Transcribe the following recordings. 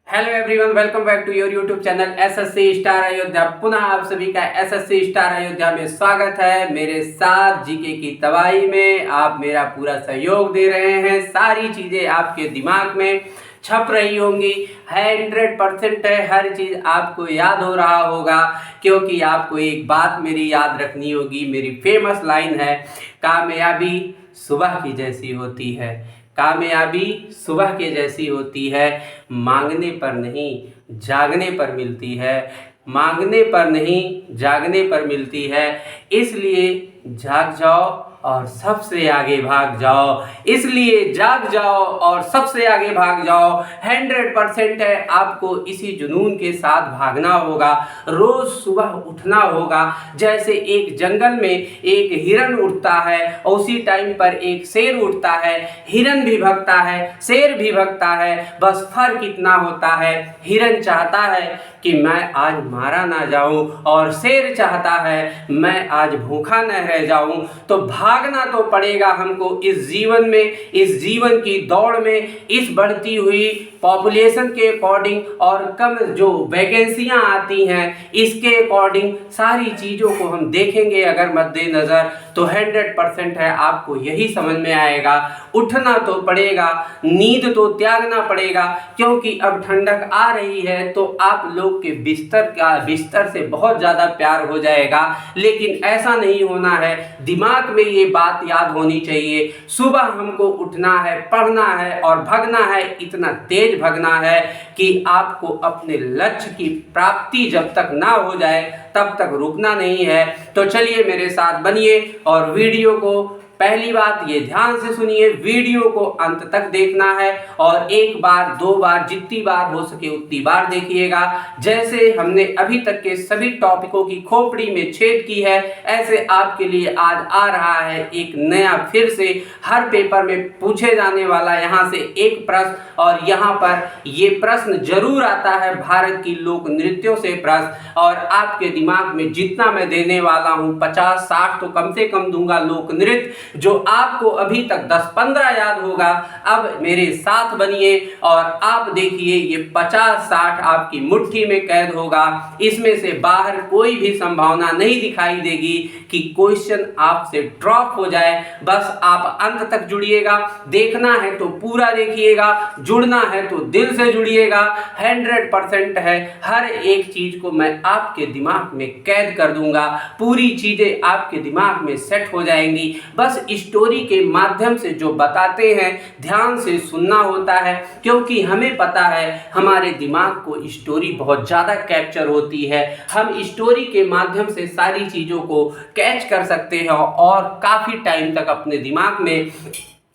Hello everyone, welcome back to your YouTube channel SSC star Ayodhya. पुनः आप सभी का एसएससी स्टार अयोध्या में स्वागत है। मेरे साथ जीके की तबाही में आप मेरा पूरा सहयोग दे रहे हैं। सारी चीज़ें आपके दिमाग में छप रही होंगी, 100% है। हर चीज़ आपको याद हो रहा होगा, क्योंकि आपको एक बात मेरी याद रखनी होगी। मेरी फेमस लाइन है, कामयाबी सुबह की जैसी होती है। कामयाबी सुबह के जैसी होती है, मांगने पर नहीं जागने पर मिलती है। मांगने पर नहीं जागने पर मिलती है। इसलिए जाग जाओ और सबसे आगे भाग जाओ। इसलिए जाग जाओ और सबसे आगे भाग जाओ। 100% है, आपको इसी जुनून के साथ भागना होगा। रोज सुबह उठना होगा। जैसे एक जंगल में एक हिरन उठता है और उसी टाइम पर एक शेर उठता है। हिरन भी भगता है, शेर भी भगता है, बस फर्क इतना होता है, हिरन चाहता है कि मैं आज मारा ना जाऊं और शेर चाहता है मैं आज भूखा न रह जाऊं। तो भागना तो पड़ेगा हमको इस जीवन में, इस जीवन की दौड़ में, इस बढ़ती हुई पॉपुलेशन के अकॉर्डिंग और कम जो वैकेंसियां आती हैं इसके अकॉर्डिंग सारी चीज़ों को हम देखेंगे अगर मद्देनज़र, तो 100% है आपको यही समझ में आएगा। उठना तो पड़ेगा, नींद तो त्यागना पड़ेगा, क्योंकि अब ठंडक आ रही है तो आप लोग के बिस्तर से बहुत ज़्यादा प्यार हो जाएगा। लेकिन ऐसा नहीं होना है, दिमाग में ये बात याद होनी चाहिए। सुबह हमको उठना है, पढ़ना है और भगना है। इतना तेज भगना है कि आपको अपने लक्ष्य की प्राप्ति जब तक ना हो जाए तब तक रुकना नहीं है। तो चलिए मेरे साथ बनिए और वीडियो को, पहली बात ये ध्यान से सुनिए, वीडियो को अंत तक देखना है और एक बार दो बार जितनी बार हो सके उतनी बार देखिएगा। जैसे हमने अभी तक के सभी टॉपिकों की खोपड़ी में छेद की है, ऐसे आपके लिए आज आ रहा है एक नया, फिर से हर पेपर में पूछे जाने वाला यहाँ से एक प्रश्न। और यहाँ पर ये प्रश्न जरूर आता है भारत की लोक नृत्यों से प्रश्न, और आपके दिमाग में जितना मैं देने वाला हूँ 50-60 तो कम से कम दूंगा लोक नृत्य, जो आपको अभी तक 10-15 याद होगा। अब मेरे साथ बनिए और आप देखिए ये 50-60 आपकी मुट्ठी में कैद होगा। इसमें से बाहर कोई भी संभावना नहीं दिखाई देगी कि क्वेश्चन आपसे ड्रॉप हो जाए। बस आप अंत तक जुड़िएगा, देखना है तो पूरा देखिएगा, जुड़ना है तो दिल से जुड़िएगा। 100% है, हर एक चीज को मैं आपके दिमाग में कैद कर दूंगा। पूरी चीजें आपके दिमाग में सेट हो जाएंगी। बस स्टोरी के माध्यम से जो बताते हैं ध्यान से सुनना होता है, क्योंकि हमें पता है हमारे दिमाग को स्टोरी बहुत ज़्यादा कैप्चर होती है। हम स्टोरी के माध्यम से सारी चीज़ों को कैच कर सकते हैं और काफ़ी टाइम तक अपने दिमाग में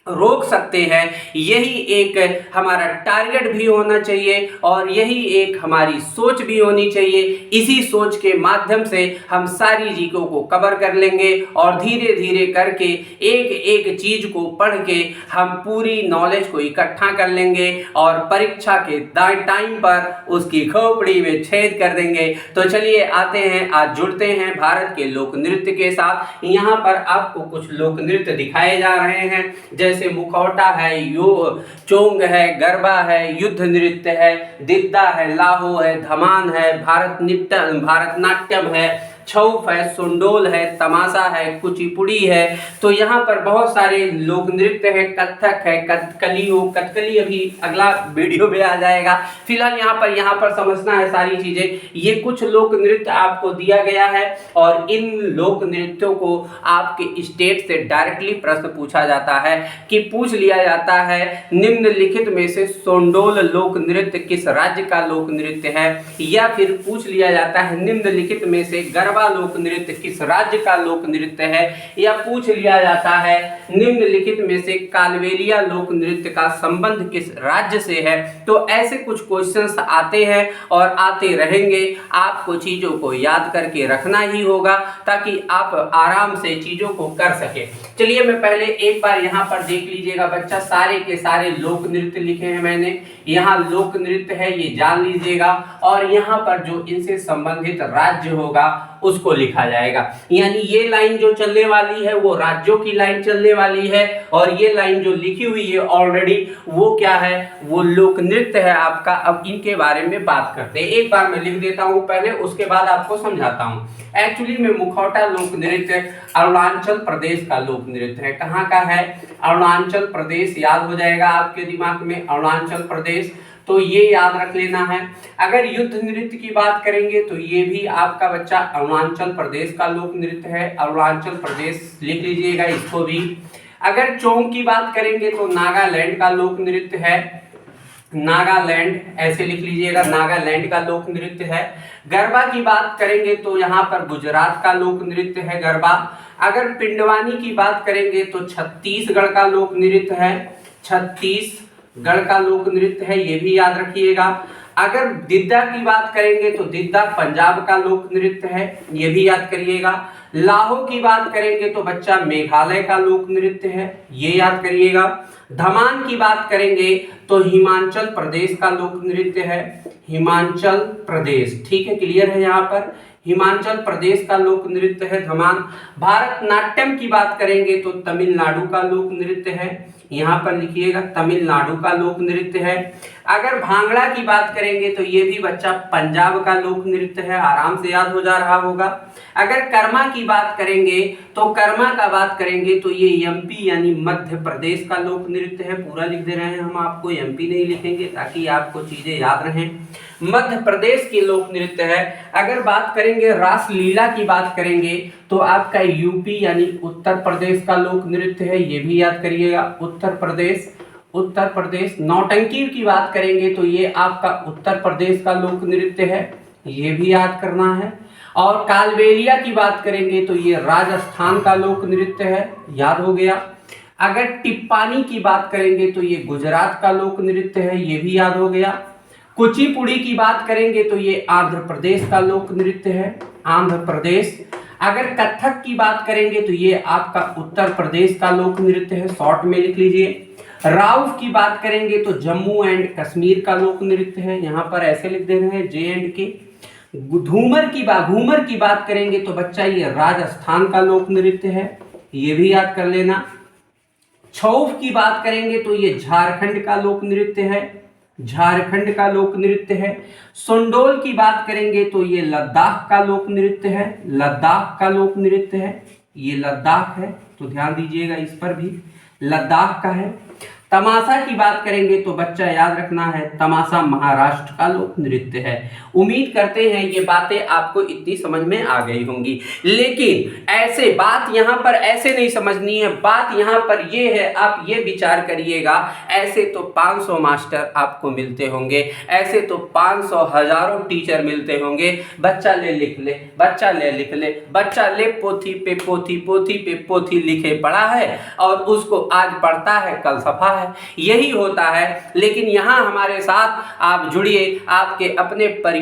रोक सकते हैं। यही एक हमारा टारगेट भी होना चाहिए और यही एक हमारी सोच भी होनी चाहिए। इसी सोच के माध्यम से हम सारी चीज़ों को कवर कर लेंगे और धीरे धीरे करके एक एक चीज़ को पढ़ के हम पूरी नॉलेज को इकट्ठा कर लेंगे और परीक्षा के टाइम पर उसकी खोपड़ी में छेद कर देंगे। तो चलिए आते हैं, आज जुड़ते हैं भारत के लोक नृत्य के साथ। यहाँ पर आपको कुछ लोक नृत्य दिखाए जा रहे हैं, जैसे मुखौटा है, चोंग है, गरबा है, युद्ध नृत्य है, दिद्दा है, लाहो है, धमान है, भारतनाट्यम है, छौफ है, सुंडोल है, तमाशा है, कुचिपुड़ी है। तो यहाँ पर बहुत सारे लोक नृत्य है, कथक है, कथकली अभी अगला वीडियो में आ जाएगा। फिलहाल यहाँ पर समझना है सारी चीजें। ये कुछ लोक नृत्य आपको दिया गया है और इन लोक नृत्यों को आपके स्टेट से डायरेक्टली प्रश्न पूछा जाता है कि पूछ लिया जाता है निम्नलिखित में से सोंडोल लोक नृत्य किस राज्य का लोक नृत्य है, या फिर पूछ लिया जाता है निम्नलिखित में से गरबा लोक नृत्य किस राज्य का लोक नृत्य है, या पूछ लिया जाता है निम्नलिखित में से कालबेलिया लोक नृत्य का संबंध किस राज्य से है। तो ऐसे कुछ क्वेश्चंस आते हैं और आते रहेंगे। आपको चीजों को याद करके रखना ही होगा ताकि आप आराम से चीजों को कर सके। चलिए मैं पहले एक बार यहाँ पर देख लीजिएगा बच्चा, सारे के सारे लोक नृत्य लिखे हैं मैंने, यहाँ लोक नृत्य है ये जान लीजिएगा, और यहाँ पर जो इनसे संबंधित राज्य होगा उसको लिखा जाएगा। यानी ये लाइन जो चलने वाली है वो राज्यों की लाइन चलने वाली है, और ये लाइन जो लिखी हुई है ऑलरेडी वो क्या है, वो लोक नृत्य है आपका। अब इनके बारे में बात करते हैं, एक बार मैं लिख देता हूँ पहले, उसके बाद आपको समझाता हूँ। एक्चुअली में मुखौटा लोक नृत्य अरुणाचल प्रदेश का लोक नृत्य है। कहाँ का है? अरुणाचल प्रदेश, याद हो जाएगा आपके दिमाग में अरुणाचल प्रदेश, तो ये याद रख लेना है। अगर युद्ध नृत्य की बात करेंगे तो ये भी आपका बच्चा अरुणाचल प्रदेश का लोक नृत्य है, अरुणाचल प्रदेश लिख लीजिएगा इसको भी। अगर चोंग की बात करेंगे तो नागालैंड का लोक नृत्य है, नागालैंड ऐसे लिख लीजिएगा, नागालैंड का लोक नृत्य है। गरबा की बात करेंगे तो यहाँ पर गुजरात का लोक नृत्य है गरबा। अगर पिंडवानी की बात करेंगे तो छत्तीसगढ़ का लोक नृत्य है, छत्तीसगढ़ का लोक नृत्य है, ये भी याद रखिएगा। अगर दिद्दा की बात करेंगे तो दिद्दा पंजाब का लोक नृत्य है, ये भी याद करिएगा। लाहो की बात करेंगे तो बच्चा मेघालय का लोक नृत्य है, ये याद करिएगा। धमान की बात करेंगे तो हिमाचल प्रदेश का लोक नृत्य है, हिमाचल प्रदेश, ठीक है, क्लियर है यहाँ पर, हिमाचल प्रदेश का लोक नृत्य है धमान। भारतनाट्यम की बात करेंगे तो तमिलनाडु का लोक नृत्य है, यहाँ पर लिखिएगा तमिलनाडु का लोक नृत्य है। अगर भांगड़ा की बात करेंगे तो ये भी बच्चा पंजाब का लोक नृत्य है, आराम से याद हो जा रहा होगा। अगर कर्मा की बात करेंगे तो कर्मा का बात करेंगे तो ये एमपी यानी मध्य प्रदेश का लोक नृत्य है, पूरा लिख दे रहे हैं हम आपको, एमपी नहीं लिखेंगे ताकि आपको चीजें याद रहें, मध्य प्रदेश की लोक नृत्य है। अगर बात करेंगे रासलीला की बात करेंगे तो आपका यूपी यानी उत्तर प्रदेश का लोक नृत्य है, ये भी याद करिएगा, उत्तर प्रदेश, उत्तर प्रदेश। नौटंकी की बात करेंगे तो ये आपका उत्तर प्रदेश का लोक नृत्य है, ये भी याद करना है। और कालबेलिया की बात करेंगे तो ये राजस्थान का लोक नृत्य है, याद हो गया। अगर टिप्पानी की बात करेंगे तो ये गुजरात का लोक नृत्य है, ये भी याद हो गया। कुचिपुड़ी की बात करेंगे तो ये आंध्र प्रदेश का लोक नृत्य है, आंध्र प्रदेश। अगर कथक की बात करेंगे तो ये आपका उत्तर प्रदेश का लोक नृत्य है, शॉर्ट में लिख लीजिए। राउफ की बात करेंगे तो जम्मू एंड कश्मीर का लोक नृत्य है, यहाँ पर ऐसे लिख दे रहे हैं JNK। घूमर की बात करेंगे तो बच्चा ये राजस्थान का लोक नृत्य है, ये भी याद कर लेना। छौफ की बात करेंगे तो ये झारखंड का लोक नृत्य है, झारखंड का लोक नृत्य है। सोंडोल की बात करेंगे तो ये लद्दाख का लोक नृत्य है, लद्दाख का लोक नृत्य है, ये लद्दाख है, तो ध्यान दीजिएगा इस पर भी, लद्दाख का है। तमाशा की बात करेंगे तो बच्चा याद रखना है तमाशा महाराष्ट्र का लोक नृत्य है। उम्मीद करते हैं ये बातें आपको इतनी समझ में आ गई होंगी, लेकिन ऐसे बात यहाँ पर ऐसे नहीं समझनी है, बात यहाँ पर ये है, आप ये विचार करिएगा, ऐसे तो 500 मास्टर आपको मिलते होंगे, ऐसे तो 500 हजारों टीचर मिलते होंगे, बच्चा ले लिख ले, बच्चा ले लिख ले, बच्चा ले पोथी पे पोथी, पोथी पे पोथी लिखे पड़ा है और उसको आज पढ़ता है कल सफा है, यही होता है। लेकिन यहाँ हमारे साथ आप जुड़िए, आपके अपने परिवार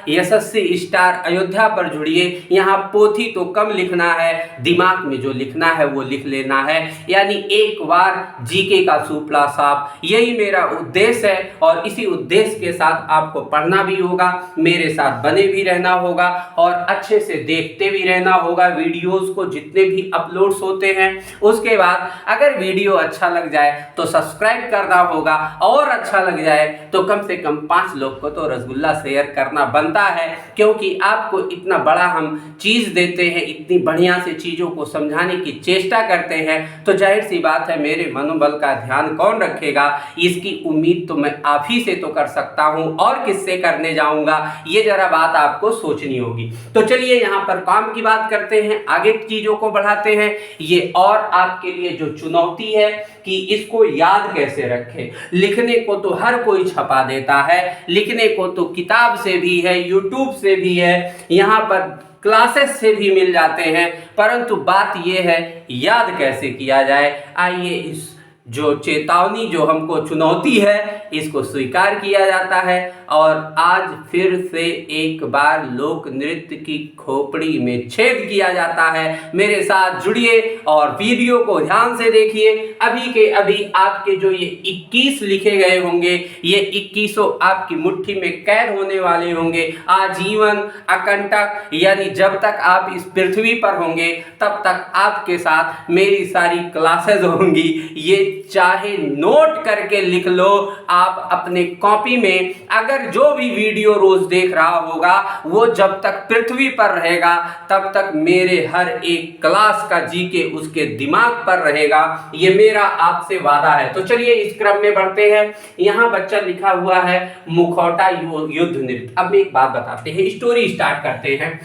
यशस्वी स्टार अयोध्या पर जुड़िए। यहाँ पोथी तो कम लिखना है, दिमाग में जो लिखना है वो लिख लेना है, यानी एक बार जीके का सुपला साफ, यही मेरा उद्देश्य है। और इसी उद्देश्य के साथ आपको पढ़ना भी होगा, मेरे साथ बने भी रहना होगा और अच्छे से देखते भी रहना होगा वीडियोस को, जितने भी अपलोड्स होते हैं। उसके बाद अगर वीडियो अच्छा लग जाए तो सब्सक्राइब करना होगा, और अच्छा लग जाए तो कम से कम 5 लोग को तो रसगुल्ला शेयर करना बनता है, क्योंकि आपको इतना बड़ा हम चीज देते हैं, इतनी बढ़िया से चीजों को समझाने की चेष्टा करते हैं, तो जाहिर सी बात है मेरे मनोबल का ध्यान कौन रखेगा, इसकी उम्मीद तो मैं आप ही से तो कर सकता हूं, और किससे करने जाऊंगा, ये जरा बात आपको सोचनी होगी। तो चलिए यहाँ पर काम की बात करते हैं, आगे चीजों को बढ़ाते हैं। ये और आपके लिए जो चुनौती है कि इसको याद कैसे रखें। लिखने को तो हर कोई छपा देता है, लिखने को तो किताब से भी है, यूट्यूब से भी है, यहाँ पर क्लासेस से भी मिल जाते हैं, परंतु बात यह है याद कैसे किया जाए। आइए इस जो चेतावनी, जो हमको चुनौती है, इसको स्वीकार किया जाता है और आज फिर से एक बार लोक नृत्य की खोपड़ी में छेद किया जाता है। मेरे साथ जुड़िए और वीडियो को ध्यान से देखिए। अभी के अभी आपके जो ये 21 लिखे गए होंगे, ये 21 आपकी मुट्ठी में कैद होने वाले होंगे आजीवन, अकंटक, यानी जब तक आप इस पृथ्वी पर होंगे तब तक आपके साथ मेरी सारी क्लासेस होंगी। ये चाहे नोट करके लिख लो आप अपने कॉपी में। अगर जो भी वीडियो रोज देख रहा होगा वो जब तक पृथ्वी पर रहेगा तब तक मेरे हर एक क्लास का जीके उसके दिमाग पर रहेगा, ये मेरा आपसे वादा है। तो चलिए इस क्रम में बढ़ते हैं। यहाँ बच्चा लिखा हुआ है मुखौटा युद्ध नृत्य। अब एक बात बताते हैं, स्टोरी स्टार्ट करते हैं।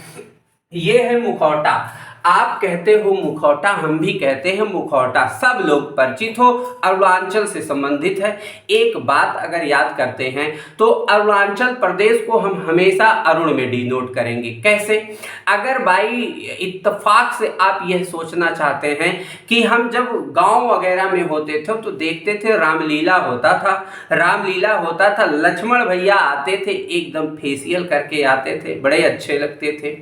ये है मुखौटा। आप कहते हो मुखौटा, हम भी कहते हैं मुखौटा, सब लोग परिचित हो, अरुणाचल से संबंधित है। एक बात अगर याद करते हैं तो अरुणाचल प्रदेश को हम हमेशा अरुण में डिनोट करेंगे। कैसे? अगर भाई इत्तेफाक से आप यह सोचना चाहते हैं कि हम जब गांव वगैरह में होते थे तो देखते थे रामलीला होता था, रामलीला होता था, लक्ष्मण भैया आते थे, एकदम फेशियल करके आते थे, बड़े अच्छे लगते थे।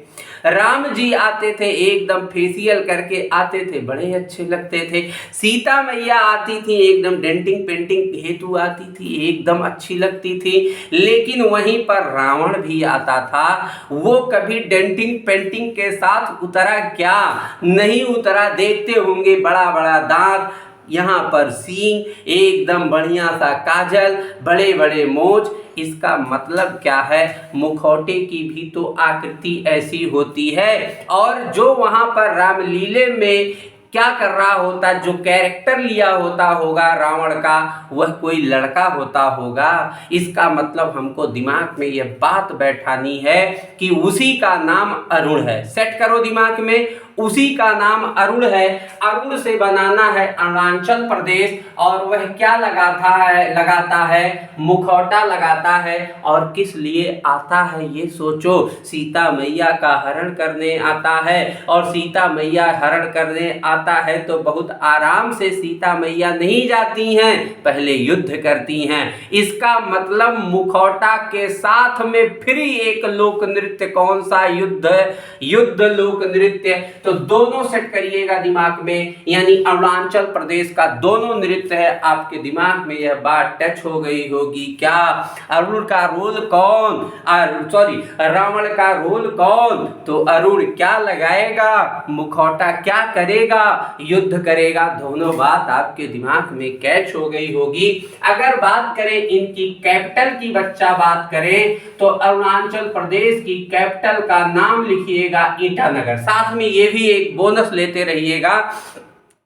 राम जी आते थे, एकदम फेशियल करके आते थे, बड़े अच्छे लगते थे। सीता मैया आती थी, एकदम डेंटिंग पेंटिंग हेतु आती थी, एकदम अच्छी लगती थी। लेकिन वहीं पर रावण भी आता था, वो कभी डेंटिंग पेंटिंग के साथ उतरा क्या? नहीं उतरा। देखते होंगे बड़ा बड़ा दांत, यहाँ पर सींग, एकदम बढ़िया सा काजल, बड़े बड़े मोज। इसका मतलब क्या है? मुखौटे की भी तो आकृति ऐसी होती है। और जो वहां पर रामलीले में क्या कर रहा होता, जो कैरेक्टर लिया होता होगा रावण का, वह कोई लड़का होता होगा। इसका मतलब हमको दिमाग में यह बात बैठानी है कि उसी का नाम अरुण है। सेट करो दिमाग में, उसी का नाम अरुण है। अरुण से बनाना है अरुणाचल प्रदेश, और वह क्या लगाता है मुखौटा लगाता है। और किस लिए आता है ये सोचो। सीता मैया का हरण करने आता है, और सीता मैया हरण करने आता है तो बहुत आराम से सीता मैया नहीं जाती हैं, पहले युद्ध करती हैं। इसका मतलब मुखौटा के साथ में फिर एक लोक नृत्य, कौन सा? युद्ध लोक नृत्य। तो दोनों सेट करिएगा दिमाग में, यानी अरुणाचल प्रदेश का दोनों नृत्य है। आपके दिमाग में यह बात टच हो गई होगी। क्या अरुण का रोल कौन? रावण का रोल कौन? तो अरुण क्या लगाएगा, मुखौटा क्या करेगा, युद्ध करेगा। दोनों बात आपके दिमाग में कैच हो गई होगी। अगर बात करें इनकी कैपिटल की, बच्चा बात करें तो अरुणाचल प्रदेश की कैपिटल का नाम लिखिएगा ईटानगर। साथ में ये भी एक बोनस लेते रहिएगा।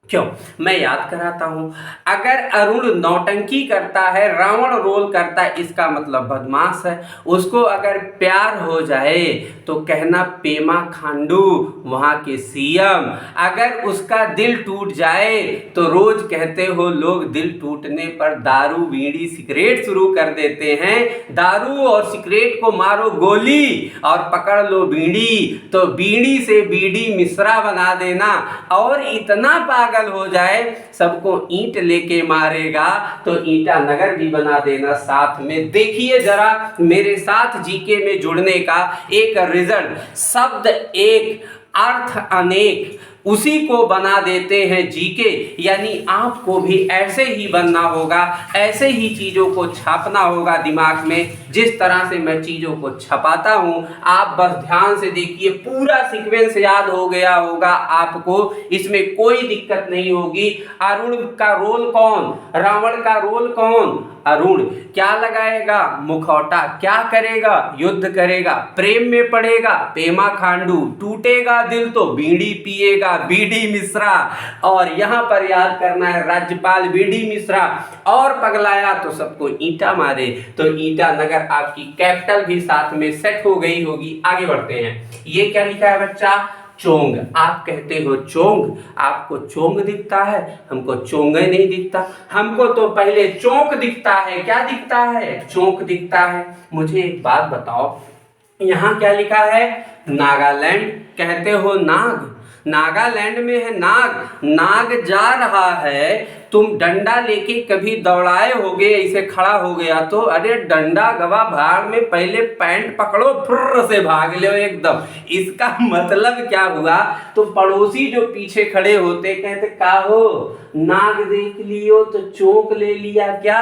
क्यों? मैं याद कराता हूं। अगर अरुण नौटंकी करता है, रावण रोल करता है, इसका मतलब बदमाश है। उसको अगर प्यार हो जाए तो कहना पेमा खांडू वहां के सीएम। अगर उसका दिल टूट जाए तो रोज कहते हो लोग दिल टूटने पर दारू बीड़ी सिगरेट शुरू कर देते हैं। दारू और सिगरेट को मारो गोली और पकड़ लो बीड़ी, तो बीड़ी से बीड़ी मिश्रा बना देना। और इतना पागल हो जाए सबको ईंट लेके मारेगा तो ईटानगर भी बना देना साथ में। देखिए जरा मेरे साथ जीके में जुड़ने का एक रिजल्ट, शब्द एक अर्थ अनेक, उसी को बना देते हैं जीके। यानी आपको भी ऐसे ही बनना होगा, ऐसे ही चीज़ों को छापना होगा दिमाग में, जिस तरह से मैं चीज़ों को छपाता हूँ। आप बस ध्यान से देखिए, पूरा सीक्वेंस याद हो गया होगा आपको, इसमें कोई दिक्कत नहीं होगी। अरुण का रोल कौन? रावण का रोल कौन? अरुण। क्या लगाएगा? मुखौटा। क्या करेगा? युद्ध करेगा। प्रेम में पड़ेगा? पेमा खांडू। टूटेगा दिल तो बीड़ी पिएगा, बीडी मिश्रा। और यहाँ पर याद करना है राज्यपाल बीडी मिश्रा। और पगलाया तो सबको ईंटा मारे। तो ईटानगर आपकी कैपिटल भी साथ में सेट हो गई होगी। आगे बढ़ते हैं। ये क्या लिखा है बच्चा? चोंग। आप कहते हो चोंग, आपको चोंग दिखता है, हमको चोंगे नहीं दिखता। हमको तो पहले चौंक दिखता है। क्या दिखता है? चौंक दिखता है। मुझे एक बात बताओ, यहाँ क्या लिखा है? नागालैंड। कहते हो नाग, नागालैंड में है नाग। नाग जा रहा है तुम डंडा लेके कभी दौड़ाए होगे, ऐसे खड़ा हो गया तो अरे डंडा गवा भाड़ में, पहले पैंट पकड़ो फुर्र से भाग लो एकदम। इसका मतलब क्या हुआ? तो पड़ोसी जो पीछे खड़े होते कहते का हो, नाग देख लियो तो चौंक ले लिया क्या?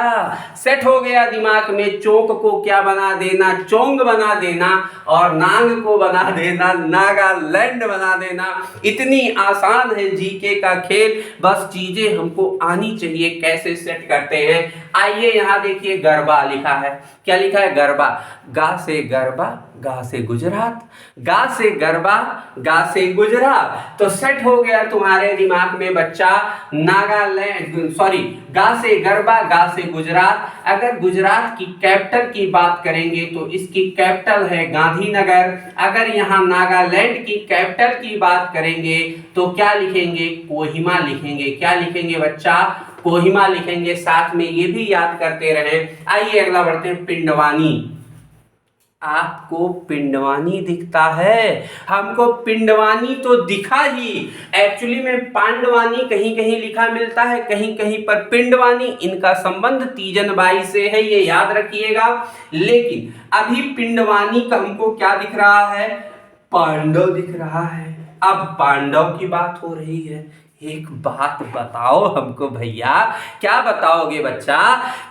सेट हो गया दिमाग में, चौंक को क्या बना देना, चोंग बना देना, और नाग को बना देना नागालैंड बना देना। इतनी आसान है जीके का खेल, बस चीजें हमको आनी चाहिए कैसे सेट करते हैं। आइए यहाँ देखिए, गरबा लिखा है। क्या लिखा है? गरबा। गा से गरबा, गा से गुजरात, गा से गरबा, गा से गुजरात। तो सेट हो गया तुम्हारे दिमाग में बच्चा, नागालैंड, सॉरी, गा से गरबा, गा से गुजरात। अगर गुजरात की कैपिटल की बात करेंगे तो इसकी कैपिटल है गांधीनगर। अगर यहाँ नागालैंड की कैपिटल की बात करेंगे तो क्या लिखेंगे? कोहिमा लिखेंगे। क्या लिखेंगे बच्चा? कोहिमा लिखेंगे। साथ में ये भी याद करते रहें। आइए अगला बढ़ते हैं, पिंडवानी। आपको पिंडवानी दिखता है? हमको पिंडवानी तो दिखा ही, एक्चुअली में पांडवानी कहीं कहीं लिखा मिलता है, कहीं कहीं पर पिंडवानी। इनका संबंध तीजन बाई से है, ये याद रखिएगा। लेकिन अभी पिंडवानी का हमको क्या दिख रहा है? पांडव दिख रहा है। अब पांडव की बात हो रही है। एक बात बताओ हमको भैया, क्या बताओगे बच्चा?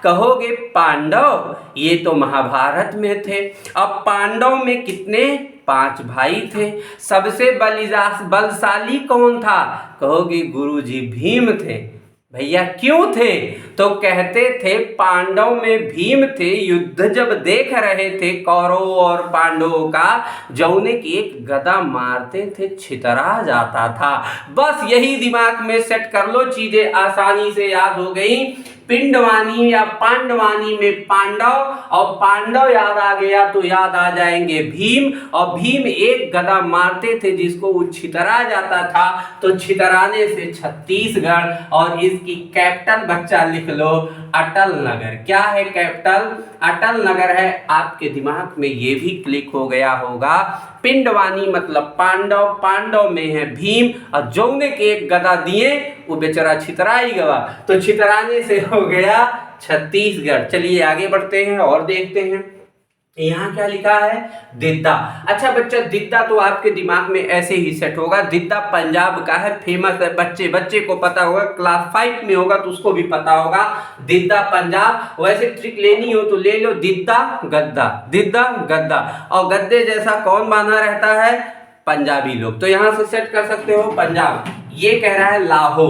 कहोगे पांडव ये तो महाभारत में थे। अब पांडव में कितने? 5 भाई थे। सबसे बलशाली कौन था? कहोगे गुरुजी भीम थे। भैया क्यों थे? तो कहते थे पांडव में भीम थे। युद्ध जब देख रहे थे कौरवों और पांडवों का, जौने की एक गदा मारते थे छितरा जाता था। बस यही दिमाग में सेट कर लो, चीजें आसानी से याद हो गई। पिंडवानी या पांडवानी में पांडव, और पांडव याद आ गया तो याद आ जाएंगे भीम, और भीम एक गदा मारते थे जिसको वो छितरा जाता था। तो छितराने से छत्तीसगढ़, और इसकी कैपिटल बच्चा लिख लो अटल नगर। क्या है कैपिटल? अटल नगर है। आपके दिमाग में ये भी क्लिक हो गया होगा। पिंडवानी मतलब पांडव, पांडव में है भीम, और जौने के एक गदा दिए वो बेचारा छितरा ही गवा, तो छितराने से हो गया छत्तीसगढ़। चलिए आगे बढ़ते हैं और देखते हैं यहाँ क्या लिखा है? दिद्दा। अच्छा बच्चा, दिद्दा तो आपके दिमाग में ऐसे ही सेट होगा। दिद्दा पंजाब का है, फेमस है, बच्चे को पता होगा, क्लास 5 में होगा तो उसको भी पता होगा। दिद्दा पंजाब। वैसे ट्रिक लेनी हो तो ले लो, दिद्दा गद्दा, दिद्दा गद्दा। और गद्दे जैसा कौन बांधा रहता है? पंजाबी लोग। तो यहां से सेट कर सकते हो पंजाब। ये कह रहा है लाहो,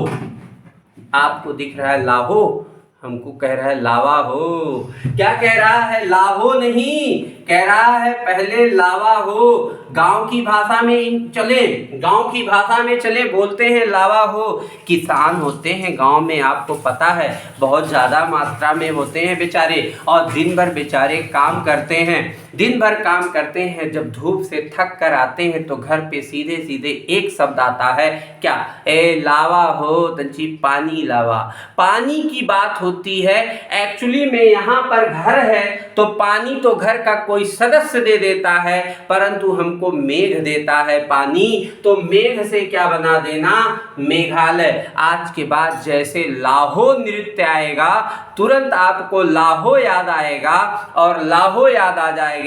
आपको दिख रहा है लाहो, हमको कह रहा है लावा हो। क्या कह रहा है? लाहो नहीं, कह रहा है पहले लावा हो। गांव की भाषा में चले, गांव की भाषा में चले, बोलते हैं लावा हो। किसान होते हैं गांव में, आपको पता है, बहुत ज़्यादा मात्रा में होते हैं बेचारे, और दिन भर बेचारे काम करते हैं, दिन भर काम करते हैं। जब धूप से थक कर आते हैं तो घर पे सीधे सीधे एक शब्द आता है, क्या? ए लावा हो, तंची पानी लावा। पानी की बात होती है। एक्चुअली में यहाँ पर घर है तो पानी तो घर का कोई सदस्य दे देता है, परंतु हमको मेघ देता है पानी, तो मेघ से क्या बना देना? मेघालय। आज के बाद जैसे लाहो नृत्य आएगा तुरंत आपको लाहो याद आएगा, और लाहो याद आ जाएगा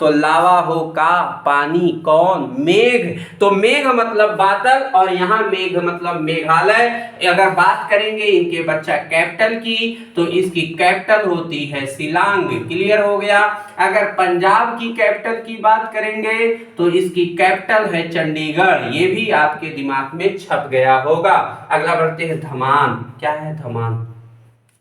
तो लावा हो का पानी कौन? मेघ। तो मेघ मतलब बादल, और यहाँ मेघ मतलब मेघालय। अगर बात करेंगे इनके बच्चा कैपिटल की, तो इसकी कैपिटल होती है शिलांग। क्लियर हो गया। अगर पंजाब की कैपिटल की बात करेंगे तो इसकी कैपिटल है चंडीगढ़। ये भी आपके दिमाग में छप गया होगा। अगला बढ़ते हैं, धमान। क्या है धमान?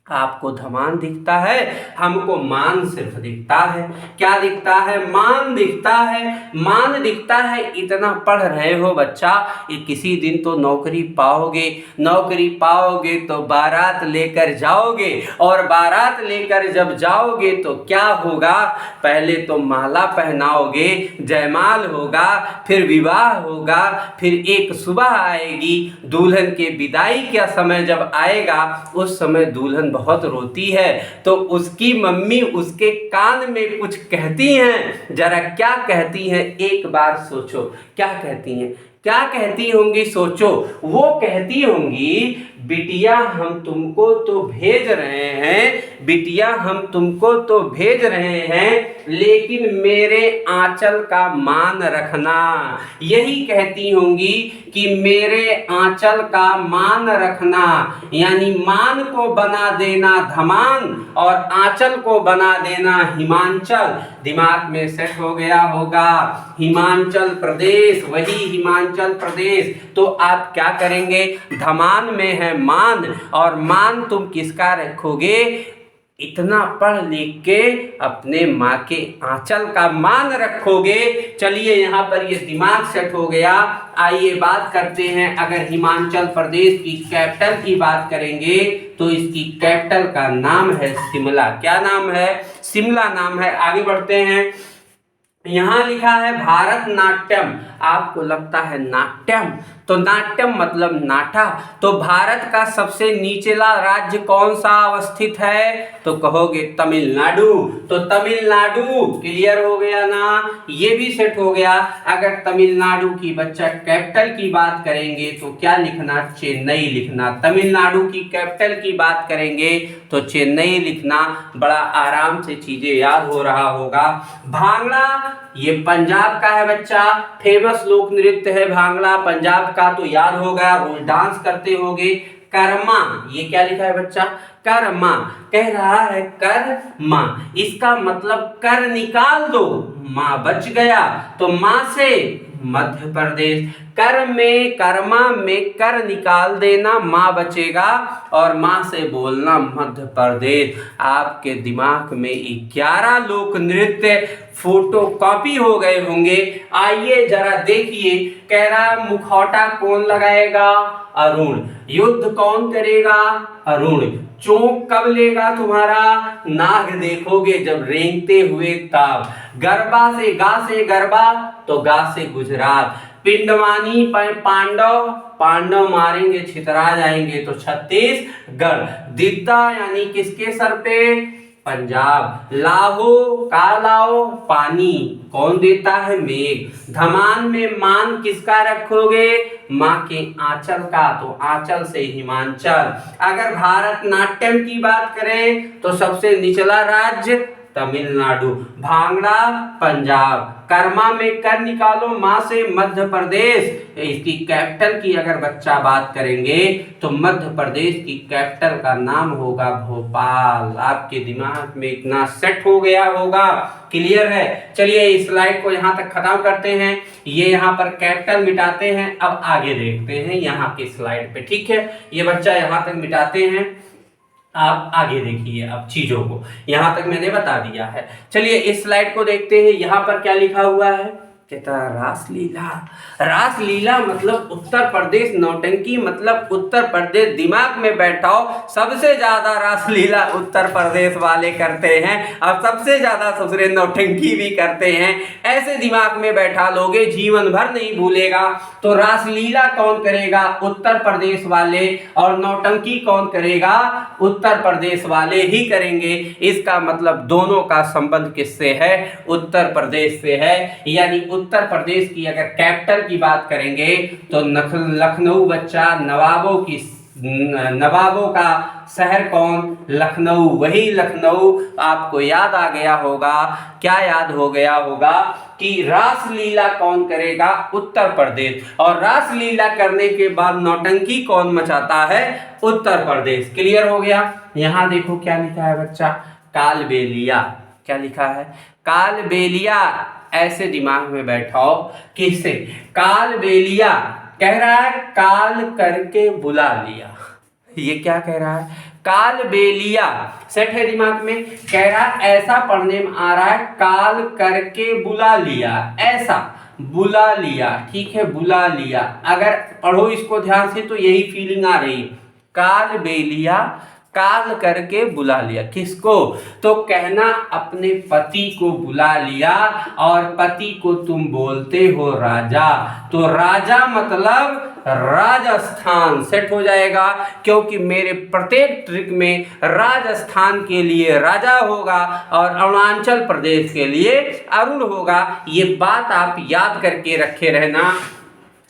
आपको धमान दिखता है, हमको मान सिर्फ दिखता है। क्या दिखता है? मान दिखता है। मान दिखता है। इतना पढ़ रहे हो बच्चा, ये किसी दिन तो नौकरी पाओगे, नौकरी पाओगे तो बारात लेकर जाओगे, और बारात लेकर जब जाओगे तो क्या होगा? पहले तो माला पहनाओगे, जयमाल होगा, फिर विवाह होगा, फिर एक सुबह आएगी, दुल्हन के विदाई का समय जब आएगा उस समय दुल्हन बहुत रोती है, तो उसकी मम्मी उसके कान में कुछ कहती हैं। जरा क्या कहती हैं एक बार सोचो, क्या कहती हैं? क्या कहती होंगी सोचो। वो कहती होंगी बिटिया हम तुमको तो भेज रहे हैं, बिटिया हम तुमको तो भेज रहे हैं, लेकिन मेरे आंचल का मान रखना। यही कहती होंगी कि मेरे आंचल का मान रखना, यानी मान को बना देना धमान और आंचल को बना देना हिमांचल। दिमाग में सेट हो गया होगा, हिमाचल प्रदेश, वही हिमाचल प्रदेश। तो आप क्या करेंगे, धमान में है मान, और मान तुम किसका रखोगे, इतना पढ़ लिख के अपने माँ के आंचल का मान रखोगे। चलिए यहाँ पर ये दिमाग सेट हो गया। आइए बात करते हैं, अगर हिमाचल प्रदेश की कैपिटल की बात करेंगे तो इसकी कैपिटल का नाम है शिमला। क्या नाम है, शिमला नाम है। आगे बढ़ते हैं, यहाँ लिखा है भारत नाट्यम। आपको लगता है नाट्यम, तो नाट्यम मतलब नाटा। तो भारत का सबसे निचला राज्य कौन सा अवस्थित है, तो कहोगे तमिलनाडु। तो तमिलनाडु क्लियर हो गया ना, ये भी सेट हो गया। अगर तमिलनाडु की बच्चा कैपिटल की बात करेंगे तो क्या लिखना, चेन्नई लिखना। तमिलनाडु की कैपिटल की बात करेंगे तो चेन्नई लिखना। बड़ा आराम से चीजें याद हो रहा होगा। भांगड़ा ये पंजाब का है बच्चा, फेमस लोक नृत्य है भांगड़ा पंजाब का, तो याद होगा, रोज डांस करते होगे। कर्मा, ये क्या लिखा है बच्चा, कर्मा, कह रहा है कर्मा, इसका मतलब कर निकाल दो, माँ बच गया, तो माँ से मध्य प्रदेश। कर में, कर्मा में कर निकाल देना, माँ बचेगा, और माँ से बोलना मध्य प्रदेश। आपके दिमाग में 11 लोक नृत्य फोटो कॉपी हो गए होंगे। आइए जरा देखिए, कह रहा है मुखौटा कौन लगाएगा, अरुण। युद्ध कौन करेगा, अरुण। चोंक कब लेगा तुम्हारा, नाग देखोगे जब रेंगते हुए ताव। गरबा से गा से गरबा, तो गा से गुजरात। पिंडवानी पांडव, पांडव मारेंगे छितरा जाएंगे, तो छत्तीसगढ़। दिद्दा यानी किसके सर पे, पंजाब। लाहो का लाओ, पानी कौन देता है, मेघ। धमान में मान किसका रखोगे, माँ के आंचल का, तो आंचल से हिमाचल। अगर भारत नाट्यम की बात करें तो सबसे निचला राज्य तमिलनाडु, भांगड़ा पंजाब। कर्मा में कर निकालो, माँ से मध्य प्रदेश। इसकी कैपिटल की अगर बच्चा बात करेंगे तो मध्य प्रदेश की कैपिटल का नाम होगा भोपाल। आपके दिमाग में इतना सेट हो गया होगा, क्लियर है। चलिए इस स्लाइड को यहाँ तक खत्म करते हैं, ये यहाँ पर कैपिटल मिटाते हैं। अब आगे देखते हैं यहाँ की स्लाइड पे, ठीक है। ये बच्चा यहाँ तक मिटाते हैं, आप आगे देखिए अब चीजों को, यहां तक मैंने बता दिया है। चलिए इस स्लाइड को देखते हैं, यहां पर क्या लिखा हुआ है, कहता रासलीला। रासलीला मतलब उत्तर प्रदेश, नौटंकी मतलब उत्तर प्रदेश। दिमाग में बैठाओ, सबसे ज्यादा रासलीला उत्तर प्रदेश वाले करते हैं, और सबसे ज्यादा ससुरे नौटंकी भी करते हैं। ऐसे दिमाग में बैठा लोगे, जीवन भर नहीं भूलेगा। तो रासलीला कौन करेगा, उत्तर प्रदेश वाले, और नौटंकी कौन करेगा, उत्तर प्रदेश वाले ही करेंगे। इसका मतलब दोनों का संबंध किससे है, उत्तर प्रदेश से है। यानी उत्तर प्रदेश की अगर कैपिटल की बात करेंगे तो लखनऊ बच्चा, नवाबों का शहर कौन, लखनऊ। वही लखनऊ आपको याद आ गया होगा, क्या याद हो गया होगा कि रासलीला कौन करेगा, उत्तर प्रदेश। और रासलीला करने के बाद नौटंकी कौन मचाता है, उत्तर प्रदेश। क्लियर हो गया। यहां देखो क्या लिखा है बच्चा, कालबेलिया। क्या लिखा है, कालबेलिया। ऐसे दिमाग में बैठाओ, किससे, कालबेलिया। कह रहा है काल करके बुला लिया। ये क्या कह रहा है, कालबेलिया। सेट है दिमाग में। कह रहा है ऐसा पढ़ने में आ रहा है, काल करके बुला लिया, ऐसा बुला लिया, ठीक है, बुला लिया। अगर पढ़ो इसको ध्यान से तो यही फीलिंग आ रही, कालबेलिया, काल करके बुला लिया। किसको, तो कहना अपने पति को बुला लिया, और पति को तुम बोलते हो राजा। तो राजा मतलब राजस्थान। सेट हो जाएगा, क्योंकि मेरे प्रत्येक ट्रिक में राजस्थान के लिए राजा होगा और अरुणाचल प्रदेश के लिए अरुण होगा। ये बात आप याद करके रखे रहना।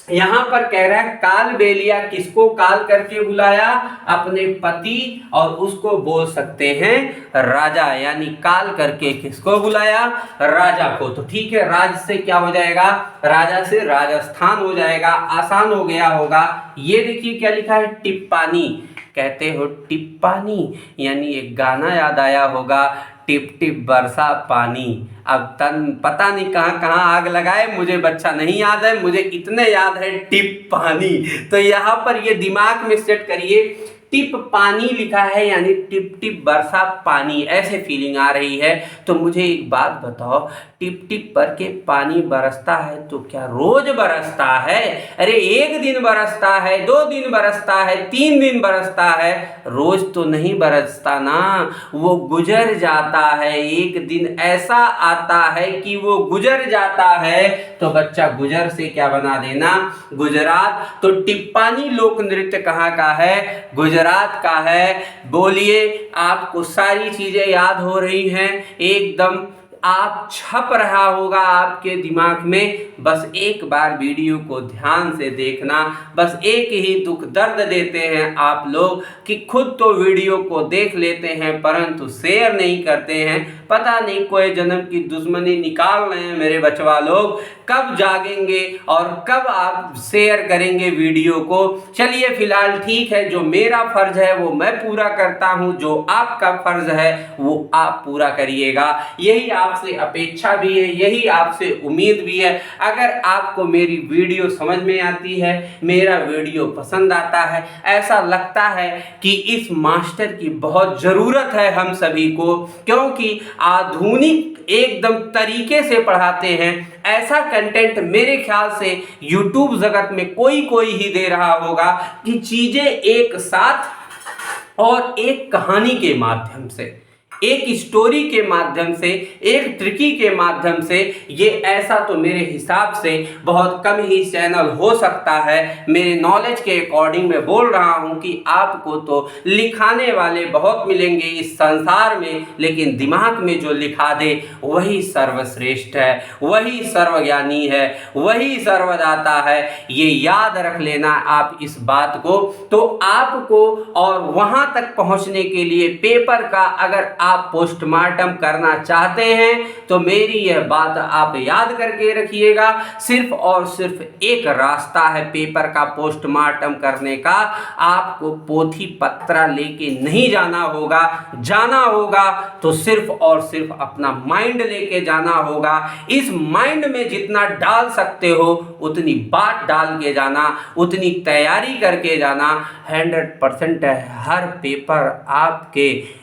यहां पर कह रहा है कालबेलिया किसको काल करके बुलाया? अपने पति, और उसको बोल सकते हैं राजा, यानी काल करके किसको बुलाया? राजा को। तो ठीक है, राज से क्या हो जाएगा? राजा से राजस्थान हो जाएगा, आसान हो गया होगा। ये देखिए क्या लिखा है, टिप्पानी। कहते हो टिप्पानी, यानी एक गाना याद आया होगा, टिप टिप बरसा पानी। अब तन पता नहीं कहाँ कहाँ आग लगाए, मुझे बच्चा नहीं याद है, मुझे इतने याद है टिप पानी। तो यहाँ पर ये दिमाग में सेट करिए, टिप पानी लिखा है, यानी टिप टिप बरसा पानी, ऐसे फीलिंग आ रही है। तो मुझे एक बात बताओ, टिप टिप पर के पानी बरसता है तो क्या रोज बरसता है? अरे एक दिन बरसता है, 2 दिन बरसता है, 3 दिन बरसता है, रोज तो नहीं बरसता ना। वो गुजर जाता है, एक दिन ऐसा आता है कि वो गुजर जाता है। तो बच्चा गुजर से क्या बना देना? गुजरात। तो टिप्पानी लोक नृत्य कहाँ का है? गुजरात का है। बोलिए, आपको सारी चीजें याद हो रही हैं एकदम, आप छप रहा होगा आपके दिमाग में। बस एक बार वीडियो को ध्यान से देखना। बस एक ही दुख दर्द देते हैं आप लोग कि खुद तो वीडियो को देख लेते हैं परंतु शेयर नहीं करते हैं। पता नहीं कोई जन्म की दुश्मनी निकाल रहे हैं मेरे बचवा लोग, कब जागेंगे और कब आप शेयर करेंगे वीडियो को। चलिए फिलहाल ठीक है, जो मेरा फर्ज है वो मैं पूरा करता हूं, जो आपका फर्ज है वो आप पूरा करिएगा। यही आपसे अपेक्षा भी है, यही आपसे उम्मीद भी है। अगर आपको मेरी वीडियो समझ में आती है, मेरा वीडियो पसंद आता है, ऐसा लगता है कि इस मास्टर की बहुत ज़रूरत है हम सभी को, क्योंकि आधुनिक एकदम तरीके से पढ़ाते हैं, ऐसा कंटेंट मेरे ख्याल से YouTube जगत में कोई ही दे रहा होगा कि चीज़ें एक साथ और एक कहानी के माध्यम से, एक स्टोरी के माध्यम से, एक ट्रिकी के माध्यम से, ये ऐसा तो मेरे हिसाब से बहुत कम ही चैनल हो सकता है। मेरे नॉलेज के अकॉर्डिंग मैं बोल रहा हूँ कि आपको तो लिखाने वाले बहुत मिलेंगे इस संसार में, लेकिन दिमाग में जो लिखा दे वही सर्वश्रेष्ठ है, वही सर्वज्ञानी है, वही सर्वदाता है। ये याद रख लेना आप इस बात को। तो आपको और वहाँ तक पहुँचने के लिए पेपर का अगर आप पोस्टमार्टम करना चाहते हैं तो मेरी यह बात आप याद करके रखिएगा। सिर्फ और सिर्फ एक रास्ता है पेपर का पोस्टमार्टम करने का, आपको पोथी पत्रा लेके नहीं जाना होगा। जाना होगा तो सिर्फ और सिर्फ अपना माइंड लेके जाना होगा। इस माइंड में जितना डाल सकते हो उतनी बात डाल के जाना, उतनी तैयारी करके जाना। 100% है, हर पेपर आपके